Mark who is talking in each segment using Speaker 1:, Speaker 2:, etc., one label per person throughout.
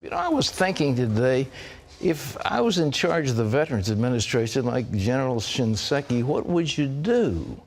Speaker 1: You know, I was thinking today, if I was in charge of the Veterans Administration like General Shinseki, what would you do?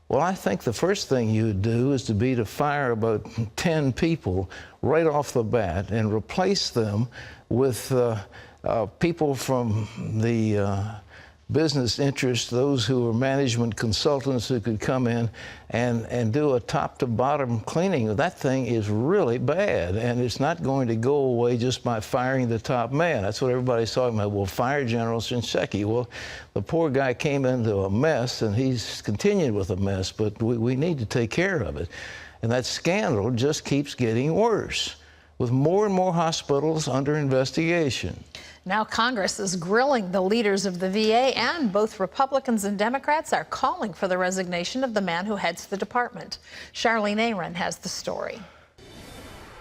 Speaker 1: Well, I think the first thing you would do is to fire about 10 people right off the bat and replace them with people from the business interests, those who are management consultants who could come in and do a top-to-bottom cleaning. That thing is really bad, and it's not going to go away just by firing the top man. That's what everybody's talking about. Well, fire General Shinseki. Well, the poor guy came into a mess, and he's continued with a mess, but we need to take care of it. And that scandal just keeps getting worse, with more and more hospitals under investigation.
Speaker 2: Now Congress is grilling the leaders of the VA, and both Republicans and Democrats are calling for the resignation of the man who heads the department. Charlene Aaron has the story.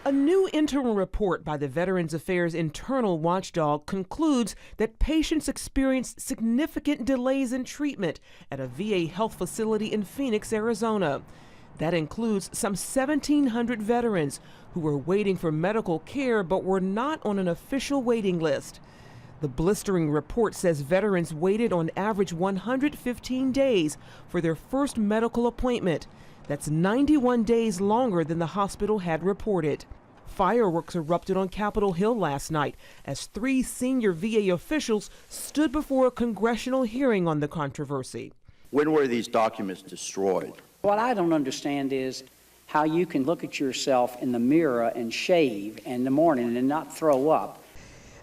Speaker 3: A new interim report by the Veterans Affairs internal watchdog concludes that patients experienced significant delays in treatment at a VA health facility in Phoenix, Arizona. That includes some 1,700 veterans who were waiting for medical care but were not on an official waiting list. The blistering report says veterans waited on average 115 days for their first medical appointment. That's 91 days longer than the hospital had reported. Fireworks erupted on Capitol Hill last night as 3 senior VA officials stood before a congressional hearing on the controversy.
Speaker 4: When were these documents destroyed?
Speaker 5: What I don't understand is how you can look at yourself in the mirror and shave in the morning and not throw up.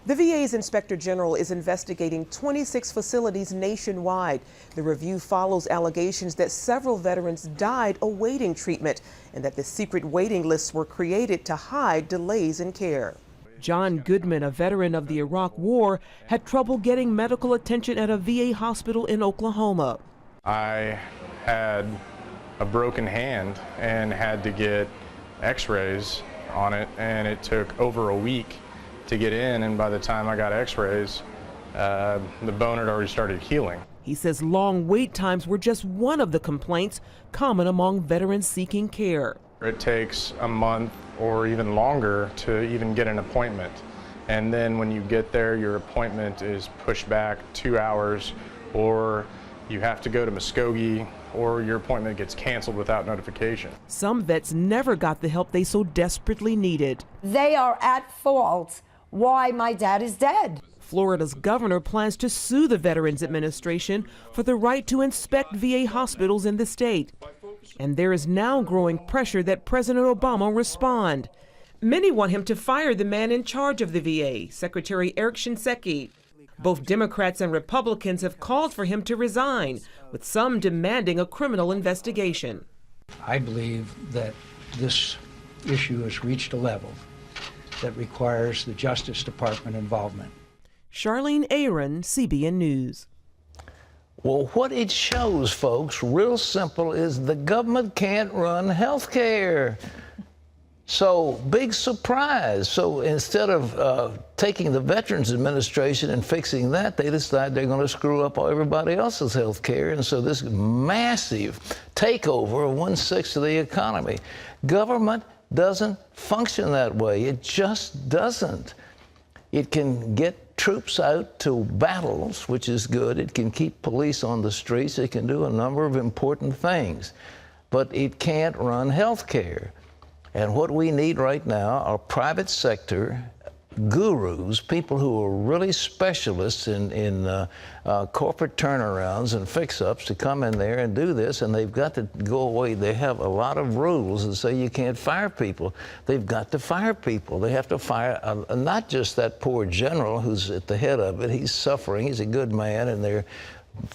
Speaker 3: The VA's Inspector General is investigating 26 facilities nationwide. The review follows allegations that several veterans died awaiting treatment and that the secret waiting lists were created to hide delays in care. John Goodman, a veteran of the Iraq War, had trouble getting medical attention at a VA hospital in Oklahoma.
Speaker 6: I had a broken hand and had to get x-rays on it, and it took over a week to get in, and by the time I got x-rays, the bone had already started healing.
Speaker 3: He says long wait times were just one of the complaints common among veterans seeking care.
Speaker 6: It takes a month or even longer to even get an appointment, and then when you get there, your appointment is pushed back 2 hours, or you have to go to Muskogee, or your appointment gets canceled without notification.
Speaker 3: Some vets never got the help they so desperately needed.
Speaker 7: They are at fault why my dad is dead.
Speaker 3: Florida's governor plans to sue the Veterans Administration for the right to inspect VA hospitals in the state. And there is now growing pressure that President Obama respond. Many want him to fire the man in charge of the VA, Secretary Eric Shinseki. Both Democrats and Republicans have called for him to resign, with some demanding a criminal investigation.
Speaker 8: I believe that this issue has reached a level that requires the Justice Department involvement.
Speaker 3: Charlene Aaron, CBN News.
Speaker 1: Well, what it shows, folks, real simple, is the government can't run health care. So, big surprise. So instead of taking the Veterans Administration and fixing that, they decide they're going to screw up everybody else's health care. And so this massive takeover of 1/6 of the economy. Government doesn't function that way. It just doesn't. It can get troops out to battles, which is good. It can keep police on the streets. It can do a number of important things. But it can't run health care. And what we need right now are private sector gurus, people who are really specialists in corporate turnarounds and fix-ups, to come in there and do this, and they've got to go away. They have a lot of rules that say you can't fire people. They've got to fire people. They have to fire not just that poor general who's at the head of it. He's suffering. He's a good man, and they're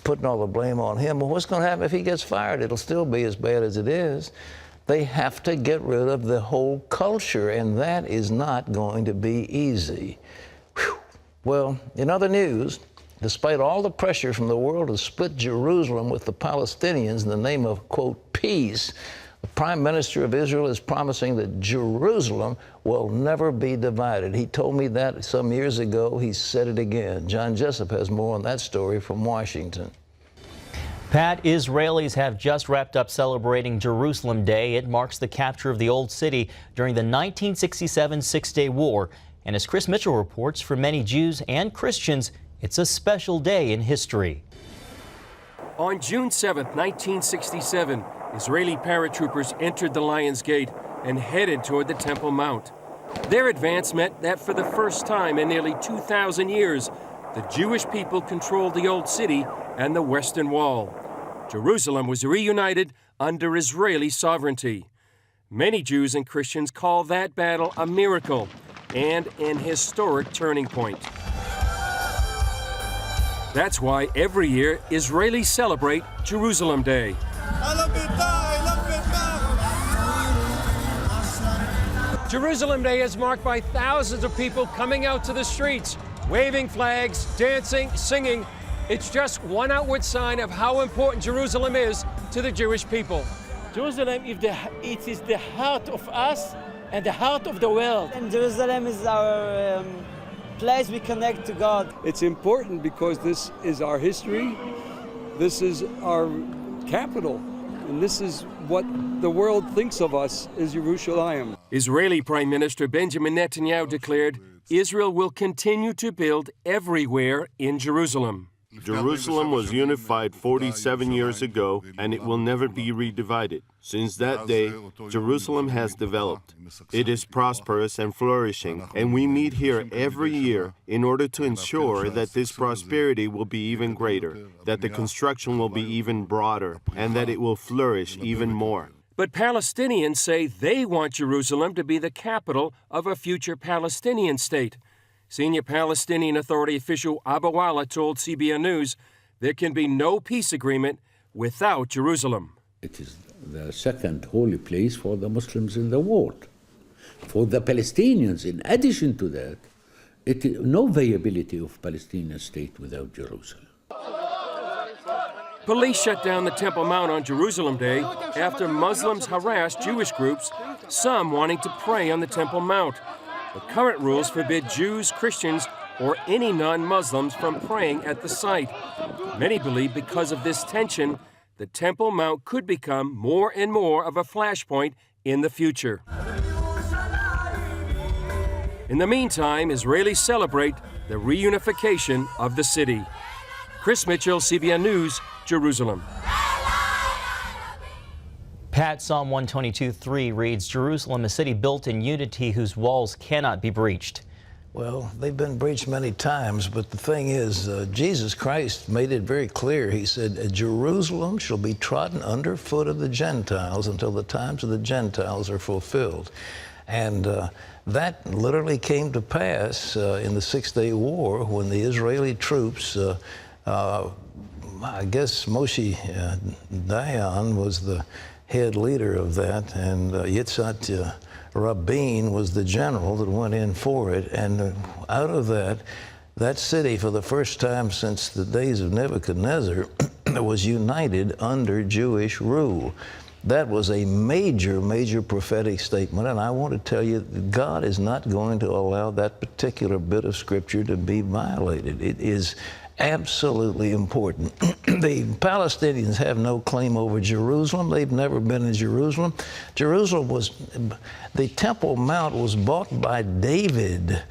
Speaker 1: putting all the blame on him. But what's going to happen if he gets fired? It'll still be as bad as it is. They have to get rid of the whole culture, and that is not going to be easy. Whew. Well, in other news, despite all the pressure from the world to split Jerusalem with the Palestinians in the name of, quote, peace, the Prime Minister of Israel is promising that Jerusalem will never be divided. He told me that some years ago. He said it again. John Jessup has more on that story from Washington.
Speaker 9: Pat, Israelis have just wrapped up celebrating Jerusalem Day. It marks the capture of the Old City during the 1967 Six-Day War And as Chris Mitchell reports, for many Jews and Christians, it's a special day in history.
Speaker 10: On June 7, 1967, Israeli paratroopers entered the Lion's Gate and headed toward the Temple Mount. Their advance meant that for the first time in nearly 2,000 years, the Jewish people controlled the Old City and the Western Wall. Jerusalem was reunited under Israeli sovereignty. Many Jews and Christians call that battle a miracle and an historic turning point. That's why every year Israelis celebrate Jerusalem Day. Jerusalem Day is marked by thousands of people coming out to the streets, waving flags, dancing, singing. It's just one outward sign of how important Jerusalem is to the Jewish people.
Speaker 11: Jerusalem is the heart of us and the heart of the world.
Speaker 12: And Jerusalem is our place we connect to God.
Speaker 13: It's important because this is our history, this is our capital, and this is what the world thinks of us as Jerusalem.
Speaker 10: Israeli Prime Minister Benjamin Netanyahu declared Israel will continue to build everywhere in Jerusalem.
Speaker 14: Jerusalem was unified 47 years ago, and it will never be redivided. Since that day, Jerusalem has developed. It is prosperous and flourishing, and we meet here every year in order to ensure that this prosperity will be even greater, that the construction will be even broader, and that it will flourish even more.
Speaker 10: But Palestinians say they want Jerusalem to be the capital of a future Palestinian state. Senior Palestinian Authority official Abu Wala told CBN News there can be no peace agreement without Jerusalem.
Speaker 15: It is the second holy place for the Muslims in the world. For the Palestinians, in addition to that, it is no viability of Palestinian state without Jerusalem.
Speaker 10: Police shut down the Temple Mount on Jerusalem Day after Muslims harassed Jewish groups, some wanting to pray on the Temple Mount. The current rules forbid Jews, Christians, or any non-Muslims from praying at the site. Many believe because of this tension, the Temple Mount could become more and more of a flashpoint in the future. In the meantime, Israelis celebrate the reunification of the city. Chris Mitchell, CBN News, Jerusalem.
Speaker 9: Pat, Psalm 122:3 reads, Jerusalem, a city built in unity whose walls cannot be breached.
Speaker 1: Well, they've been breached many times, but the thing is, Jesus Christ made it very clear. He said, Jerusalem shall be trodden underfoot of the Gentiles until the times of the Gentiles are fulfilled. And that literally came to pass in the Six-Day War when the Israeli troops, I guess Moshe Dayan was the head leader of that, and Yitzhak Rabin was the general that went in for it. And out of that city, for the first time since the days of Nebuchadnezzar, was united under Jewish rule. That was a major, major prophetic statement, and I want to tell you that God is not going to allow that particular bit of scripture to be violated. It is absolutely important. The Palestinians have no claim over Jerusalem. They've never been in Jerusalem. The Temple Mount was bought by David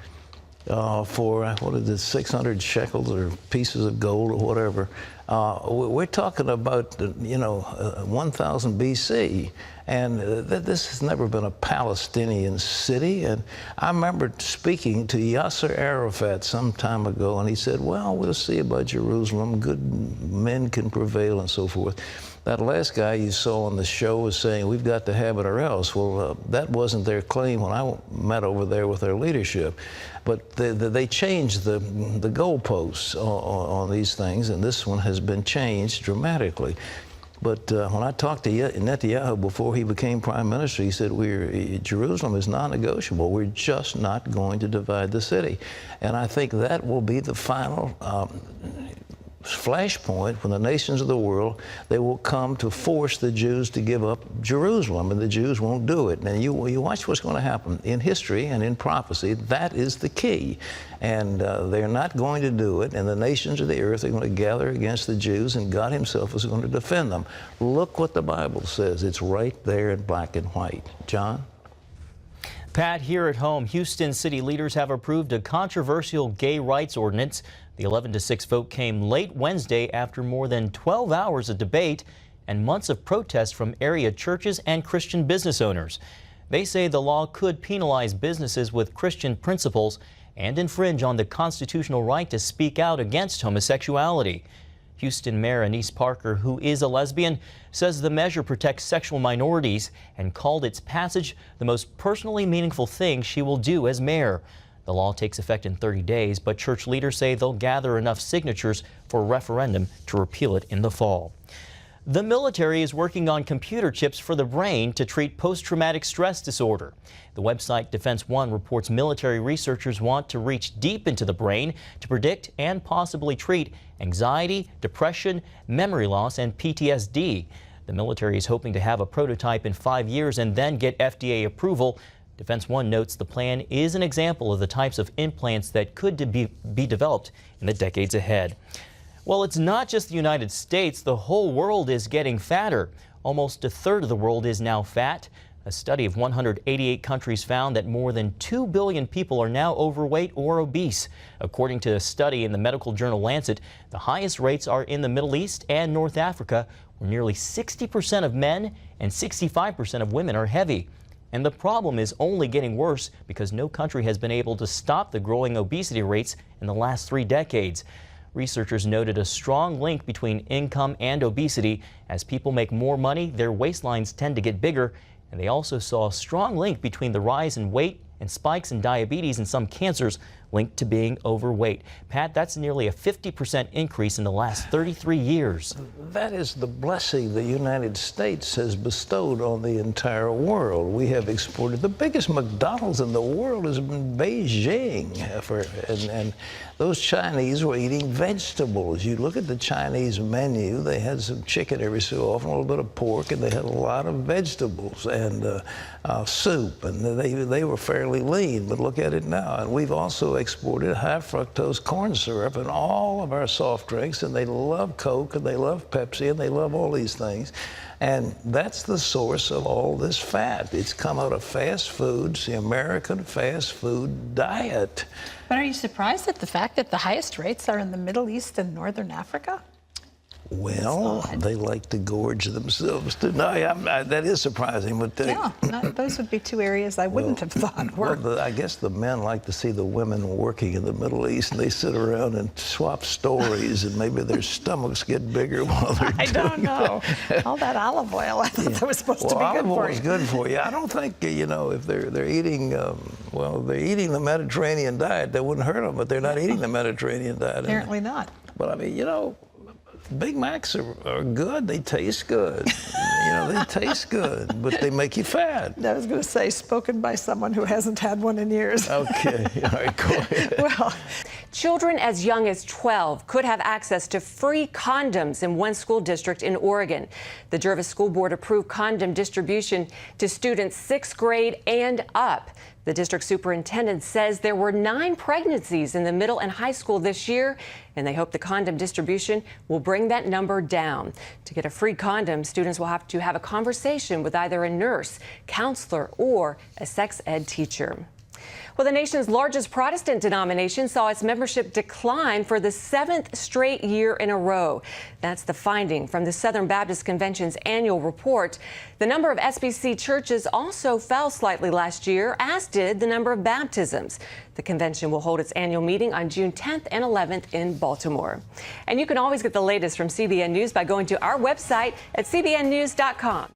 Speaker 1: for, what is it, 600 shekels or pieces of gold or whatever. We're talking about, 1000 BC. And this has never been a Palestinian city. And I remember speaking to Yasser Arafat some time ago, and he said, well, we'll see about Jerusalem. Good men can prevail and so forth. That last guy you saw on the show was saying, we've got to have it or else. Well, that wasn't their claim when I met over there with their leadership. But they changed the goalposts on these things, and this one has been changed dramatically. But when I talked to Netanyahu before he became prime minister, he said, Jerusalem is non-negotiable. We're just not going to divide the city. And I think that will be the final flashpoint when the nations of the world, they will come to force the Jews to give up Jerusalem, and the Jews won't do it. And you watch what's going to happen in history and in prophecy. That is the key. And they're not going to do it, and the nations of the earth are going to gather against the Jews, and God himself is going to defend them. Look what the Bible says. It's right there in black and white. John?
Speaker 9: Pat, here at home, Houston city leaders have approved a controversial gay rights ordinance. The 11-6 vote came late Wednesday after more than 12 hours of debate and months of protest from area churches and Christian business owners. They say the law could penalize businesses with Christian principles and infringe on the constitutional right to speak out against homosexuality. Houston Mayor Anise Parker, who is a lesbian, says the measure protects sexual minorities and called its passage the most personally meaningful thing she will do as mayor. The law takes effect in 30 days, but church leaders say they'll gather enough signatures for a referendum to repeal it in the fall. The military is working on computer chips for the brain to treat post-traumatic stress disorder. The website Defense One reports military researchers want to reach deep into the brain to predict and possibly treat anxiety, depression, memory loss, and PTSD. The military is hoping to have a prototype in 5 years and then get FDA approval. Defense One notes the plan is an example of the types of implants that could be developed in the decades ahead. Well, it's not just the United States. The whole world is getting fatter. Almost a third of the world is now fat. A study of 188 countries found that more than 2 billion people are now overweight or obese. According to a study in the medical journal Lancet, the highest rates are in the Middle East and North Africa, where nearly 60% of men and 65% of women are heavy. And the problem is only getting worse because no country has been able to stop the growing obesity rates in the last 3 decades. Researchers noted a strong link between income and obesity. As people make more money, their waistlines tend to get bigger. And they also saw a strong link between the rise in weight and spikes in diabetes and some cancers linked to being overweight. Pat, that's nearly a 50% increase in the last 33 years.
Speaker 1: That is the blessing the United States has bestowed on the entire world. We have exported. The biggest McDonald's in the world is in Beijing. And those Chinese were eating vegetables. You look at the Chinese menu, they had some chicken every so often, a little bit of pork, and they had a lot of vegetables and soup, and they were fairly lean. But look at it now. And we've also exported high fructose corn syrup in all of our soft drinks, and they love Coke, and they love Pepsi, and they love all these things. And that's the source of all this fat. It's come out of fast foods, the American fast food diet.
Speaker 2: But are you surprised at the fact that the highest rates are in the Middle East and Northern Africa?
Speaker 1: Well, they like to gorge themselves too. No, that is surprising. But
Speaker 2: yeah, those would be 2 areas I wouldn't have thought were.
Speaker 1: Well, I guess the men like to see the women working in the Middle East, and they sit around and swap stories, and maybe their stomachs get bigger while they're
Speaker 2: I don't know. All that olive oil, I thought that was supposed to be good for you.
Speaker 1: Olive oil is good for you. I don't think, if they're eating, they're eating the Mediterranean diet, that wouldn't hurt them, but they're not eating the Mediterranean diet.
Speaker 2: Apparently not.
Speaker 1: But I mean, Big Macs are good. They taste good. They taste good, but they make you fat.
Speaker 2: I was going to say, spoken by someone who hasn't had one in years.
Speaker 1: Okay. All right, go ahead.
Speaker 16: Well, children as young as 12 could have access to free condoms in one school district in Oregon. The Jervis School Board approved condom distribution to students 6th grade and up. The district superintendent says there were 9 pregnancies in the middle and high school this year, and they hope the condom distribution will bring that number down. To get a free condom, students will have to have a conversation with either a nurse, counselor, or a sex ed teacher. Well, the nation's largest Protestant denomination saw its membership decline for the 7th straight year in a row. That's the finding from the Southern Baptist Convention's annual report. The number of SBC churches also fell slightly last year, as did the number of baptisms. The convention will hold its annual meeting on June 10th and 11th in Baltimore. And you can always get the latest from CBN News by going to our website at cbnnews.com.